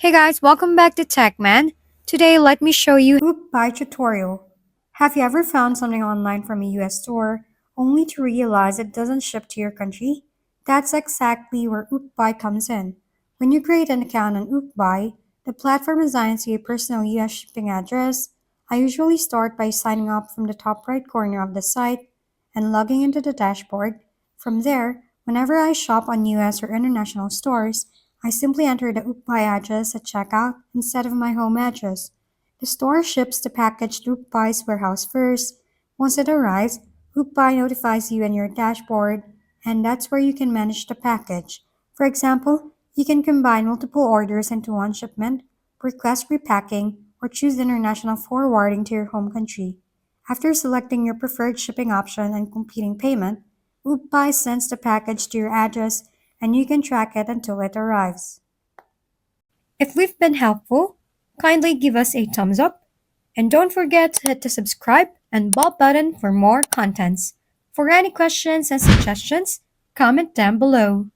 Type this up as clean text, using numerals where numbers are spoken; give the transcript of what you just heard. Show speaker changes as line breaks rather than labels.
Hey guys, welcome back to TechMan. Today, let me show you Oopbuy tutorial. Have you ever found something online from a US store only to realize it doesn't ship to your country? That's exactly where Oopbuy comes in. When you create an account on Oopbuy, the platform assigns you a personal US shipping address. I usually start by signing up from the top right corner of the site and logging into the dashboard. From there, whenever I shop on US or international stores, I simply enter the Oopbuy address at checkout instead of my home address. The store ships the package to Oopbuy's warehouse first. Once it arrives, Oopbuy notifies you in your dashboard, and that's where you can manage the package. For example, you can combine multiple orders into one shipment, request repacking, or choose international forwarding to your home country. After selecting your preferred shipping option and completing payment, Oopbuy sends the package to your address and you can track it until it arrives. If we've been helpful, kindly give us a thumbs up and don't forget to hit the subscribe and bell button for more contents. For any questions and suggestions, comment down below.